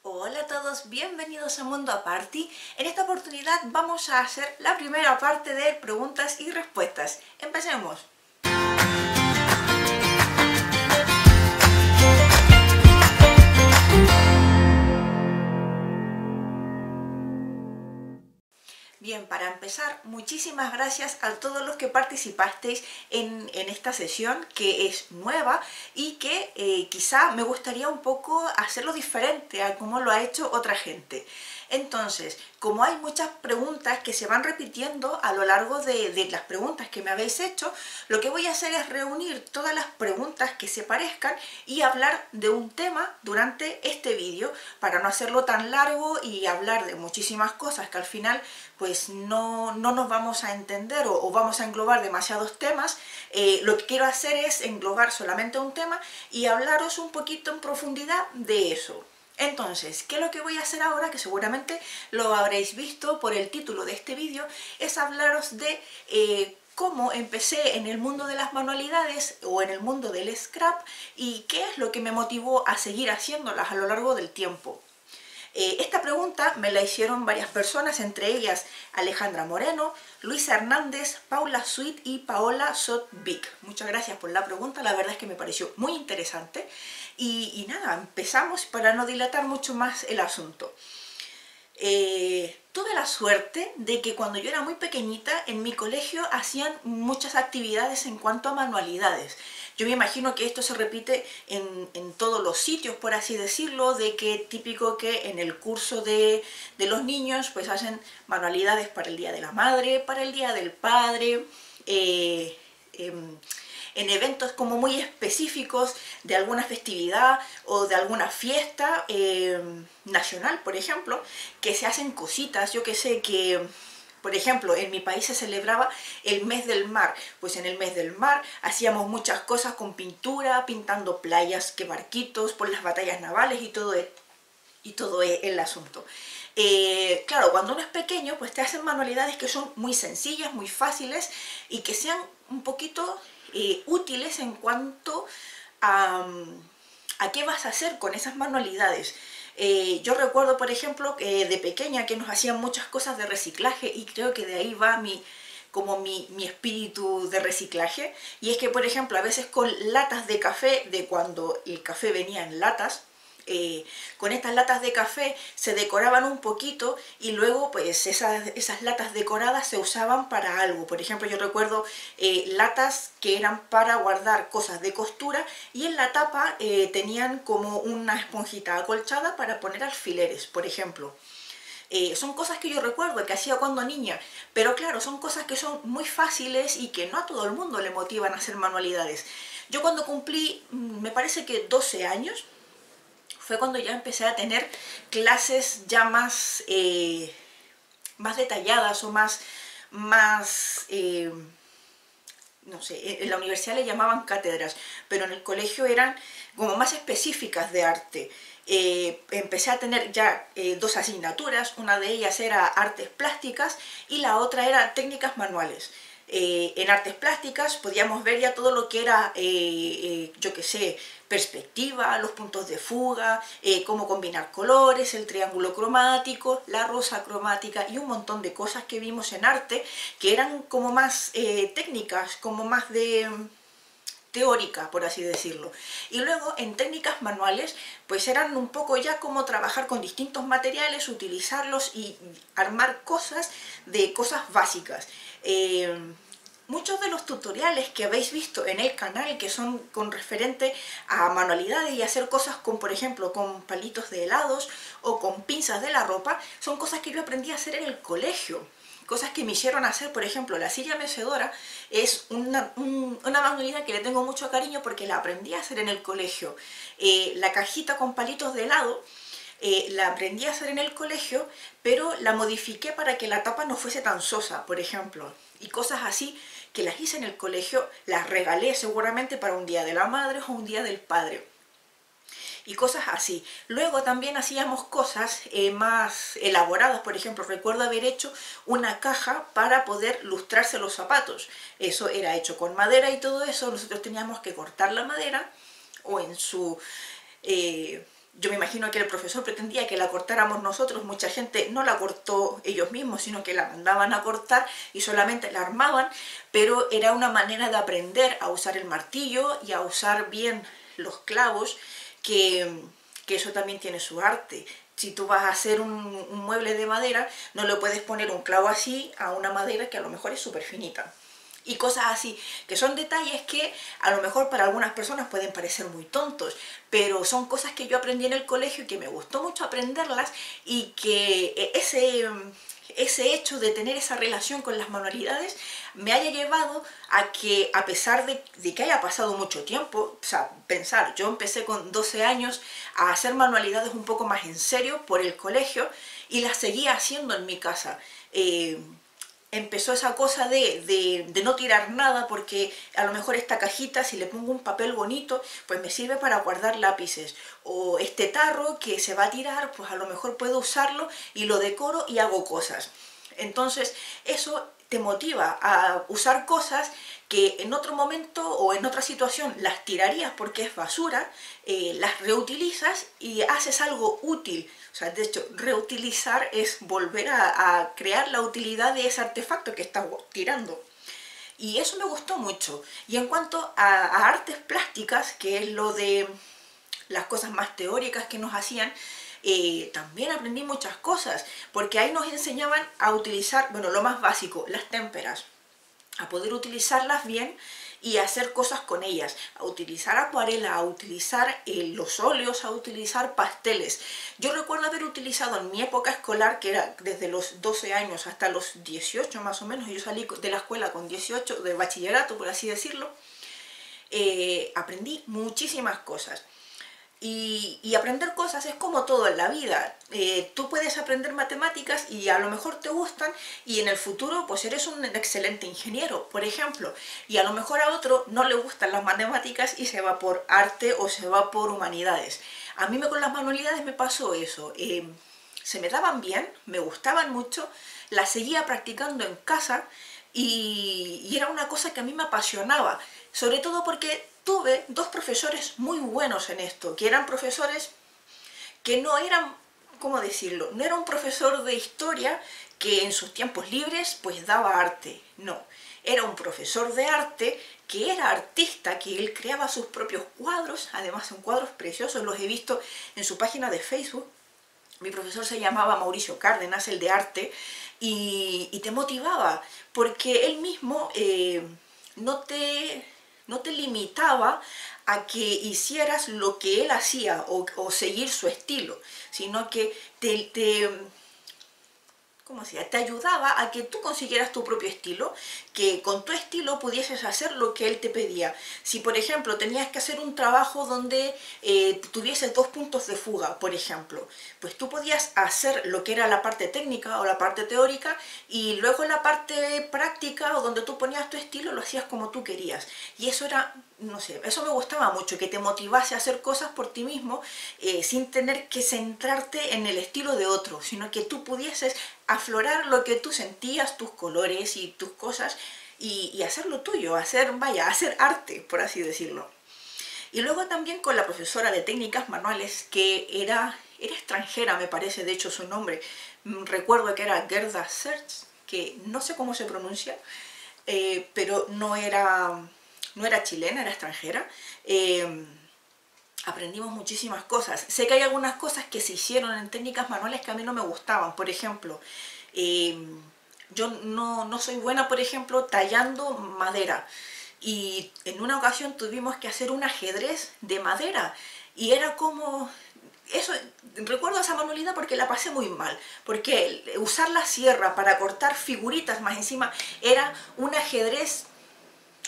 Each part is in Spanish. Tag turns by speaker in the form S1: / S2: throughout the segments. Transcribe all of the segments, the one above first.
S1: Hola a todos, bienvenidos a Mundo Aparti. En esta oportunidad vamos a hacer la primera parte de preguntas y respuestas. Empecemos. Bien, para empezar, muchísimas gracias a todos los que participasteis en esta sesión, que es nueva y que quizá me gustaría un poco hacerlo diferente a como lo ha hecho otra gente. Entonces, como hay muchas preguntas que se van repitiendo a lo largo de las preguntas que me habéis hecho, lo que voy a hacer es reunir todas las preguntas que se parezcan y hablar de un tema durante este vídeo, para no hacerlo tan largo y hablar de muchísimas cosas que al final pues no nos vamos a entender o vamos a englobar demasiados temas. Lo que quiero hacer es englobar solamente un tema y hablaros un poquito en profundidad de eso. Entonces, ¿qué es lo que voy a hacer ahora? Que seguramente lo habréis visto por el título de este vídeo, es hablaros de cómo empecé en el mundo de las manualidades o en el mundo del scrap y qué es lo que me motivó a seguir haciéndolas a lo largo del tiempo. Esta pregunta me la hicieron varias personas, entre ellas Alejandra Moreno, Luisa Hernández, Paula Sweet y Paola Sotvic. Muchas gracias por la pregunta, la verdad es que me pareció muy interesante. Y nada, empezamos para no dilatar mucho más el asunto. Tuve la suerte de que cuando yo era muy pequeñita en mi colegio hacían muchas actividades en cuanto a manualidades. Yo me imagino que esto se repite en todos los sitios, por así decirlo, de que típico que en el curso de los niños pues hacen manualidades para el Día de la Madre, para el Día del Padre, en eventos como muy específicos de alguna festividad o de alguna fiesta nacional, por ejemplo, que se hacen cositas, yo que sé, que por ejemplo, en mi país se celebraba el mes del mar, pues en el mes del mar hacíamos muchas cosas con pintura, pintando playas, que barquitos, por las batallas navales y todo el asunto. Claro, cuando uno es pequeño, pues te hacen manualidades que son muy sencillas, muy fáciles y que sean un poquito útiles en cuanto a qué vas a hacer con esas manualidades. Yo recuerdo, por ejemplo, que de pequeña que nos hacían muchas cosas de reciclaje y creo que de ahí va mi espíritu de reciclaje. Y es que, por ejemplo, a veces con latas de café, de cuando el café venía en latas, con estas latas de café se decoraban un poquito y luego pues esas latas decoradas se usaban para algo. Por ejemplo, yo recuerdo latas que eran para guardar cosas de costura y en la tapa tenían como una esponjita acolchada para poner alfileres, por ejemplo. Son cosas que yo recuerdo que hacía cuando niña, pero claro, son cosas que son muy fáciles y que no a todo el mundo le motivan a hacer manualidades. Yo cuando cumplí, me parece que 12 años, fue cuando ya empecé a tener clases ya más detalladas o no sé, en la universidad le llamaban cátedras, pero en el colegio eran como más específicas de arte. Empecé a tener ya dos asignaturas, una de ellas era artes plásticas y la otra era técnicas manuales. En artes plásticas podíamos ver ya todo lo que era, yo qué sé, perspectiva, los puntos de fuga, cómo combinar colores, el triángulo cromático, la rosa cromática y un montón de cosas que vimos en arte que eran como más técnicas, como más de teórica, por así decirlo. Y luego en técnicas manuales pues eran un poco ya como trabajar con distintos materiales, utilizarlos y armar cosas de cosas básicas. Muchos de los tutoriales que habéis visto en el canal que son con referente a manualidades y hacer cosas con, por ejemplo, con palitos de helados o con pinzas de la ropa, son cosas que yo aprendí a hacer en el colegio. Cosas que me hicieron hacer, por ejemplo, la silla mecedora es una manualidad que le tengo mucho cariño porque la aprendí a hacer en el colegio. La cajita con palitos de helado la aprendí a hacer en el colegio, pero la modifiqué para que la tapa no fuese tan sosa, por ejemplo. Y cosas así que las hice en el colegio, las regalé seguramente para un día de la madre o un día del padre. Y cosas así. Luego también hacíamos cosas más elaboradas, por ejemplo, recuerdo haber hecho una caja para poder lustrarse los zapatos. Eso era hecho con madera y todo eso, nosotros teníamos que cortar la madera o Yo me imagino que el profesor pretendía que la cortáramos nosotros, mucha gente no la cortó ellos mismos, sino que la mandaban a cortar y solamente la armaban, pero era una manera de aprender a usar el martillo y a usar bien los clavos, que eso también tiene su arte. Si tú vas a hacer un mueble de madera, no le puedes poner un clavo así a una madera que a lo mejor es súper finita. Y cosas así, que son detalles que a lo mejor para algunas personas pueden parecer muy tontos, pero son cosas que yo aprendí en el colegio y que me gustó mucho aprenderlas, y que ese hecho de tener esa relación con las manualidades me haya llevado a que, a pesar de que haya pasado mucho tiempo, o sea, pensar, yo empecé con 12 años a hacer manualidades un poco más en serio por el colegio y las seguía haciendo en mi casa. Empezó esa cosa de no tirar nada, porque a lo mejor esta cajita, si le pongo un papel bonito, pues me sirve para guardar lápices, o este tarro que se va a tirar, pues a lo mejor puedo usarlo y lo decoro y hago cosas. Entonces eso te motiva a usar cosas que en otro momento o en otra situación las tirarías porque es basura, las reutilizas y haces algo útil. O sea, de hecho, reutilizar es volver a crear la utilidad de ese artefacto que estás tirando. Y eso me gustó mucho. Y en cuanto a artes plásticas, que es lo de las cosas más teóricas que nos hacían, también aprendí muchas cosas, porque ahí nos enseñaban a utilizar, bueno, lo más básico, las témperas, a poder utilizarlas bien y hacer cosas con ellas, a utilizar acuarela, a utilizar los óleos, a utilizar pasteles. Yo recuerdo haber utilizado en mi época escolar, que era desde los 12 años hasta los 18 más o menos, yo salí de la escuela con 18, de bachillerato por así decirlo, aprendí muchísimas cosas. Y aprender cosas es como todo en la vida. Tú puedes aprender matemáticas y a lo mejor te gustan, y en el futuro pues eres un excelente ingeniero, por ejemplo, y a lo mejor a otro no le gustan las matemáticas y se va por arte o se va por humanidades. A mí con las manualidades me pasó eso. Se me daban bien, me gustaban mucho, las seguía practicando en casa, y era una cosa que a mí me apasionaba, sobre todo porque tuve dos profesores muy buenos en esto, que eran profesores que no eran, ¿cómo decirlo? No era un profesor de historia que en sus tiempos libres pues daba arte, no. Era un profesor de arte que era artista, que él creaba sus propios cuadros, además son cuadros preciosos, los he visto en su página de Facebook. Mi profesor se llamaba Mauricio Cárdenas, el de arte, y te motivaba, porque él mismo no te limitaba a que hicieras lo que él hacía o seguir su estilo, sino que ¿cómo se llama? Te ayudaba a que tú consiguieras tu propio estilo, que con tu estilo pudieses hacer lo que él te pedía. Si por ejemplo tenías que hacer un trabajo donde tuvieses dos puntos de fuga, por ejemplo, pues tú podías hacer lo que era la parte técnica o la parte teórica, y luego la parte práctica o donde tú ponías tu estilo lo hacías como tú querías. Y eso era, no sé, eso me gustaba mucho, que te motivase a hacer cosas por ti mismo, sin tener que centrarte en el estilo de otro, sino que tú pudieses aflorar lo que tú sentías, tus colores y tus cosas, y hacerlo tuyo, hacer arte, por así decirlo. Y luego también con la profesora de técnicas manuales, que era extranjera, me parece, de hecho su nombre, recuerdo que era Gerda Sertz, que no sé cómo se pronuncia, pero no era chilena, era extranjera. Aprendimos muchísimas cosas. Sé que hay algunas cosas que se hicieron en técnicas manuales que a mí no me gustaban. Por ejemplo, yo no soy buena, por ejemplo, tallando madera. Y en una ocasión tuvimos que hacer un ajedrez de madera. Y era como... Eso, recuerdo esa manualidad porque la pasé muy mal. Porque usar la sierra para cortar figuritas más encima era un ajedrez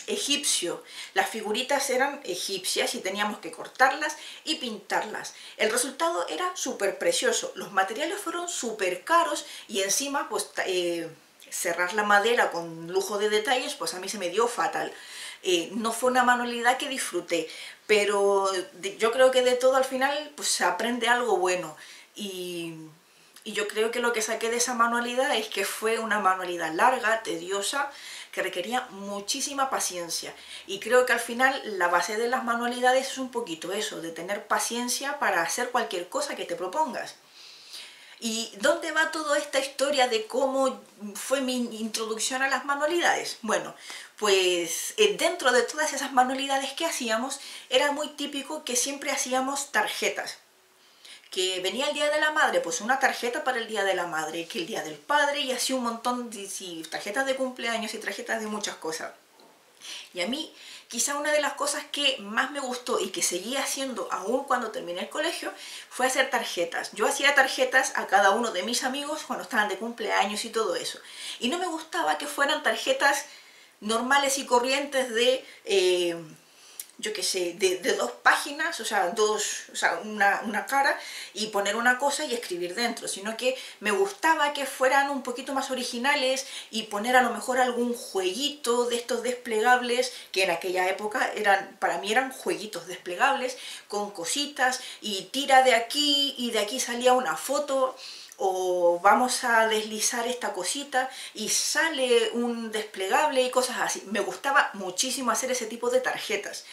S1: egipcio. Las figuritas eran egipcias y teníamos que cortarlas y pintarlas. El resultado era súper precioso. Los materiales fueron súper caros, y encima pues cerrar la madera con lujo de detalles pues a mí se me dio fatal. No fue una manualidad que disfruté, pero yo creo que de todo al final pues se aprende algo bueno. Y Y yo creo que lo que saqué de esa manualidad es que fue una manualidad larga, tediosa, que requería muchísima paciencia. Y creo que al final la base de las manualidades es un poquito eso, de tener paciencia para hacer cualquier cosa que te propongas. ¿Y dónde va toda esta historia de cómo fue mi introducción a las manualidades? Bueno, pues dentro de todas esas manualidades que hacíamos, era muy típico que siempre hacíamos tarjetas. Que venía el Día de la Madre, pues una tarjeta para el Día de la Madre, que el Día del Padre, y así un montón de tarjetas de cumpleaños y tarjetas de muchas cosas. Y a mí, quizá una de las cosas que más me gustó y que seguía haciendo aún cuando terminé el colegio, fue hacer tarjetas. Yo hacía tarjetas a cada uno de mis amigos cuando estaban de cumpleaños y todo eso. Y no me gustaba que fueran tarjetas normales y corrientes de... yo qué sé, de 2 páginas, o sea, una cara y poner una cosa y escribir dentro, sino que me gustaba que fueran un poquito más originales y poner a lo mejor algún jueguito de estos desplegables, que en aquella época para mí eran jueguitos desplegables, con cositas y tira de aquí y de aquí salía una foto, o vamos a deslizar esta cosita y sale un desplegable y cosas así. Me gustaba muchísimo hacer ese tipo de tarjetas.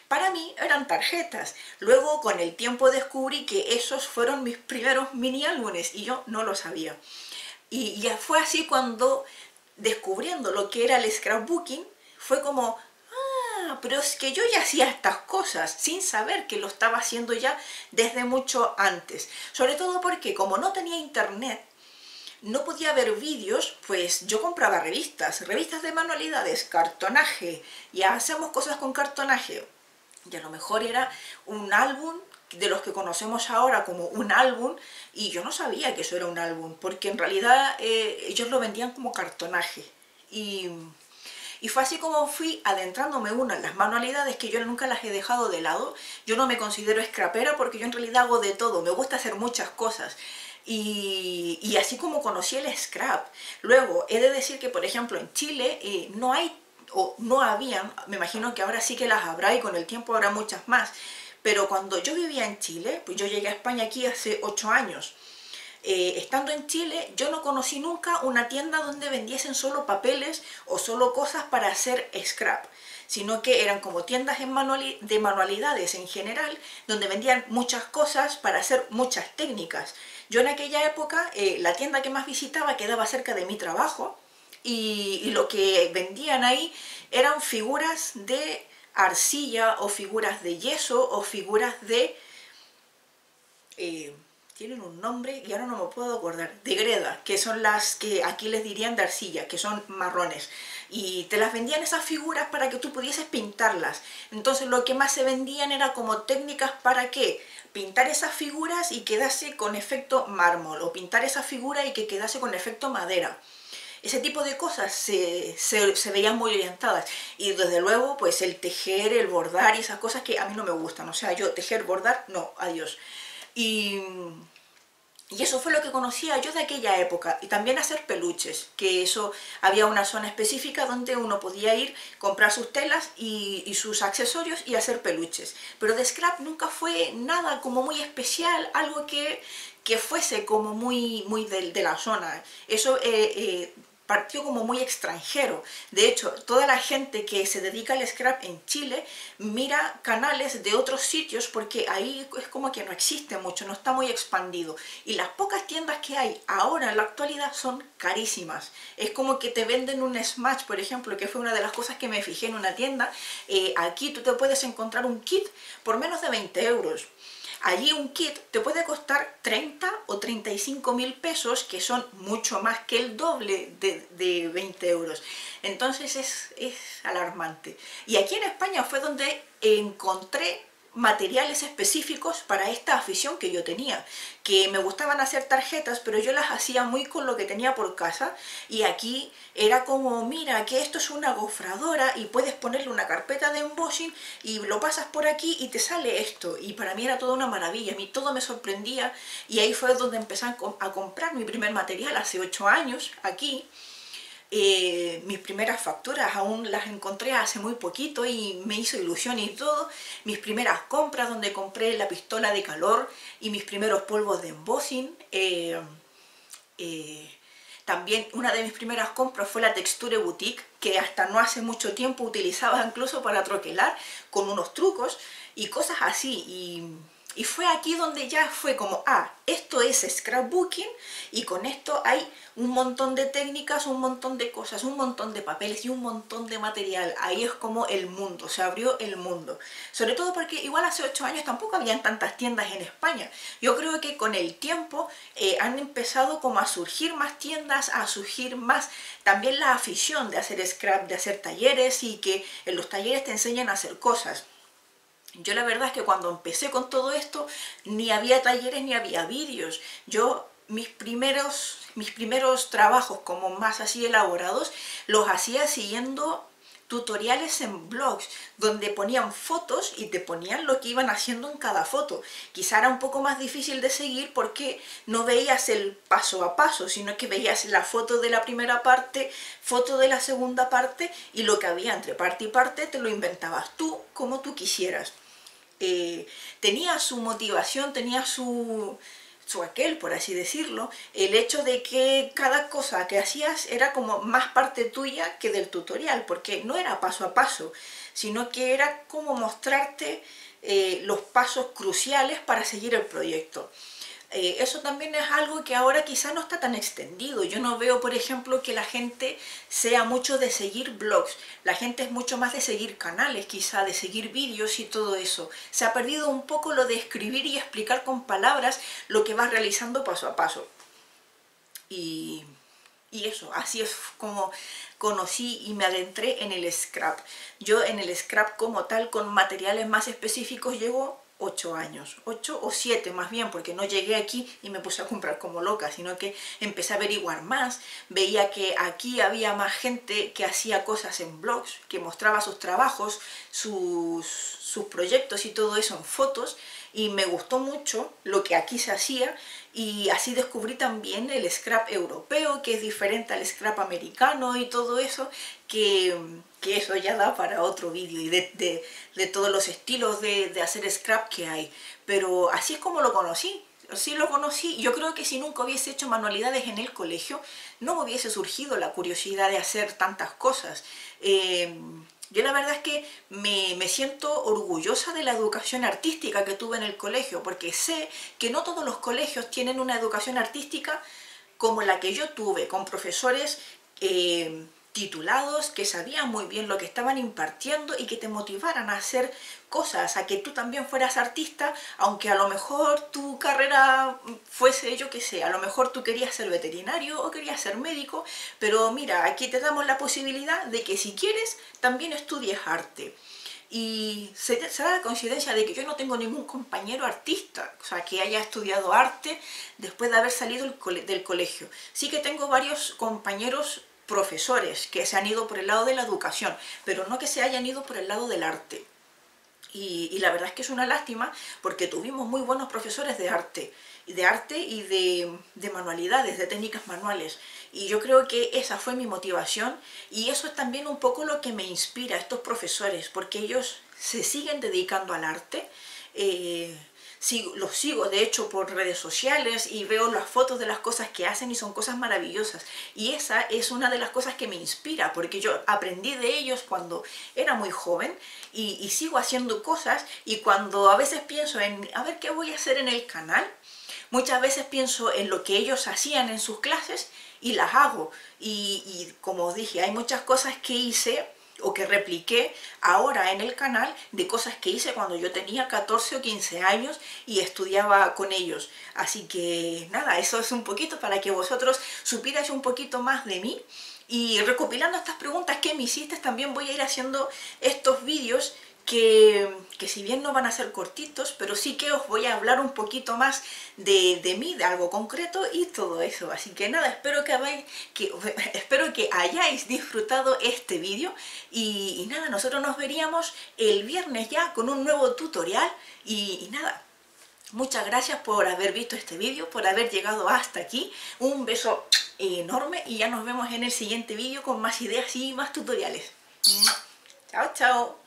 S1: Para mí eran tarjetas. Luego con el tiempo descubrí que esos fueron mis primeros mini álbumes y yo no lo sabía. Y ya fue así cuando, descubriendo lo que era el scrapbooking, fue como, ah, pero es que yo ya hacía estas cosas sin saber que lo estaba haciendo ya desde mucho antes. Sobre todo porque como no tenía internet, no podía ver vídeos, pues yo compraba revistas de manualidades, cartonaje, ya hacemos cosas con cartonaje. Y a lo mejor era un álbum de los que conocemos ahora como un álbum, y yo no sabía que eso era un álbum, porque en realidad ellos lo vendían como cartonaje. Y fue así como fui adentrándome en las manualidades que yo nunca las he dejado de lado. Yo no me considero scrapera porque yo en realidad hago de todo, me gusta hacer muchas cosas. Y así como conocí el scrap. Luego, he de decir que, por ejemplo, en Chile no hay, o no habían, me imagino que ahora sí que las habrá y con el tiempo habrá muchas más, pero cuando yo vivía en Chile, pues yo llegué a España aquí hace 8 años, estando en Chile yo no conocí nunca una tienda donde vendiesen solo papeles o solo cosas para hacer scrap, sino que eran como tiendas de manualidades en general, donde vendían muchas cosas para hacer muchas técnicas. Yo en aquella época, la tienda que más visitaba quedaba cerca de mi trabajo, y lo que vendían ahí eran figuras de arcilla o figuras de yeso o figuras de... tienen un nombre y ahora no me puedo acordar, de greda, que son las que aquí les dirían de arcilla, que son marrones. Y te las vendían esas figuras para que tú pudieses pintarlas. Entonces lo que más se vendían era como técnicas para que pintar esas figuras y quedase con efecto mármol, o pintar esa figura y que quedase con efecto madera. Ese tipo de cosas se veían muy orientadas. Y desde luego, pues el tejer, el bordar y esas cosas que a mí no me gustan. O sea, yo tejer, bordar, no, adiós. Y eso fue lo que conocía yo de aquella época. Y también hacer peluches, que eso había una zona específica donde uno podía ir, comprar sus telas y sus accesorios y hacer peluches. Pero de scrap nunca fue nada como muy especial, algo que fuese como muy de la zona. Eso partió como muy extranjero. De hecho, toda la gente que se dedica al scrap en Chile mira canales de otros sitios porque ahí es como que no existe mucho, no está muy expandido. Y las pocas tiendas que hay ahora en la actualidad son carísimas. Es como que te venden un Smash, por ejemplo, que fue una de las cosas que me fijé en una tienda. Aquí tú te puedes encontrar un kit por menos de 20 euros. Allí un kit te puede costar 30 o 35.000 pesos, que son mucho más que el doble de 20 euros. Entonces es alarmante. Y aquí en España fue donde encontré materiales específicos para esta afición que yo tenía, que me gustaban hacer tarjetas, pero yo las hacía muy con lo que tenía por casa, y aquí era como, mira, que esto es una gofradora y puedes ponerle una carpeta de embossing y lo pasas por aquí y te sale esto, y para mí era toda una maravilla, a mí todo me sorprendía, y ahí fue donde empecé a comprar mi primer material hace 8 años aquí. Mis primeras facturas aún las encontré hace muy poquito y me hizo ilusión y todo. Mis primeras compras donde compré la pistola de calor y mis primeros polvos de embossing. También una de mis primeras compras fue la Texture Boutique, que hasta no hace mucho tiempo utilizaba incluso para troquelar, con unos trucos y cosas así. Y fue aquí donde ya fue como, esto es scrapbooking y con esto hay un montón de técnicas, un montón de cosas, un montón de papeles y un montón de material. Ahí es como el mundo, se abrió el mundo. Sobre todo porque igual hace 8 años tampoco habían tantas tiendas en España. Yo creo que con el tiempo han empezado como a surgir más tiendas, a surgir más también la afición de hacer scrap, de hacer talleres y que en los talleres te enseñan a hacer cosas. Yo la verdad es que cuando empecé con todo esto, ni había talleres ni había vídeos. Yo mis primeros trabajos como más así elaborados, los hacía siguiendo tutoriales en blogs, donde ponían fotos y te ponían lo que iban haciendo en cada foto. Quizá era un poco más difícil de seguir porque no veías el paso a paso, sino que veías la foto de la primera parte, foto de la segunda parte, y lo que había entre parte y parte te lo inventabas tú como tú quisieras. Tenía su motivación, tenía su aquel, por así decirlo, el hecho de que cada cosa que hacías era como más parte tuya que del tutorial, porque no era paso a paso, sino que era como mostrarte los pasos cruciales para seguir el proyecto. Eso también es algo que ahora quizá no está tan extendido. Yo no veo, por ejemplo, que la gente sea mucho de seguir blogs. La gente es mucho más de seguir canales, quizá, de seguir vídeos y todo eso. Se ha perdido un poco lo de escribir y explicar con palabras lo que vas realizando paso a paso. Y eso, así es como conocí y me adentré en el scrap. Yo en el scrap como tal, con materiales más específicos, llevo 8 años, 8 o 7 más bien, porque no llegué aquí y me puse a comprar como loca, sino que empecé a averiguar más, veía que aquí había más gente que hacía cosas en blogs, que mostraba sus trabajos, sus proyectos y todo eso en fotos, y me gustó mucho lo que aquí se hacía, y así descubrí también el scrap europeo, que es diferente al scrap americano y todo eso, que eso ya da para otro vídeo, y de todos los estilos de hacer scrap que hay. Pero así es como lo conocí. Sí lo conocí. Yo creo que si nunca hubiese hecho manualidades en el colegio, no me hubiese surgido la curiosidad de hacer tantas cosas. Yo la verdad es que me siento orgullosa de la educación artística que tuve en el colegio, porque sé que no todos los colegios tienen una educación artística como la que yo tuve, con profesores titulados, que sabían muy bien lo que estaban impartiendo y que te motivaran a hacer cosas, a que tú también fueras artista, aunque a lo mejor tu carrera fuese, yo qué sé, a lo mejor tú querías ser veterinario o querías ser médico, pero mira, aquí te damos la posibilidad de que si quieres también estudies arte. Y se da la coincidencia de que yo no tengo ningún compañero artista, o sea, que haya estudiado arte después de haber salido del colegio. Sí que tengo varios compañeros profesores que se han ido por el lado de la educación, pero no que se hayan ido por el lado del arte. Y la verdad es que es una lástima, porque tuvimos muy buenos profesores de arte y de manualidades, de técnicas manuales. Y yo creo que esa fue mi motivación, y eso es también un poco lo que me inspira a estos profesores, porque ellos se siguen dedicando al arte. Los sigo de hecho por redes sociales y veo las fotos de las cosas que hacen y son cosas maravillosas, y esa es una de las cosas que me inspira, porque yo aprendí de ellos cuando era muy joven y sigo haciendo cosas, y cuando a veces pienso en a ver qué voy a hacer en el canal, muchas veces pienso en lo que ellos hacían en sus clases y las hago, y como os dije, hay muchas cosas que hice o que repliqué ahora en el canal de cosas que hice cuando yo tenía 14 o 15 años y estudiaba con ellos. Así que nada, eso es un poquito para que vosotros supierais un poquito más de mí, y recopilando estas preguntas que me hiciste también voy a ir haciendo estos vídeos que si bien no van a ser cortitos, pero sí que os voy a hablar un poquito más de mí, de algo concreto y todo eso. Así que nada, espero que hayáis disfrutado este vídeo, y nada, nosotros nos veríamos el viernes ya con un nuevo tutorial, y nada, muchas gracias por haber visto este vídeo, por haber llegado hasta aquí. Un beso enorme, y ya nos vemos en el siguiente vídeo con más ideas y más tutoriales. Chao, chao.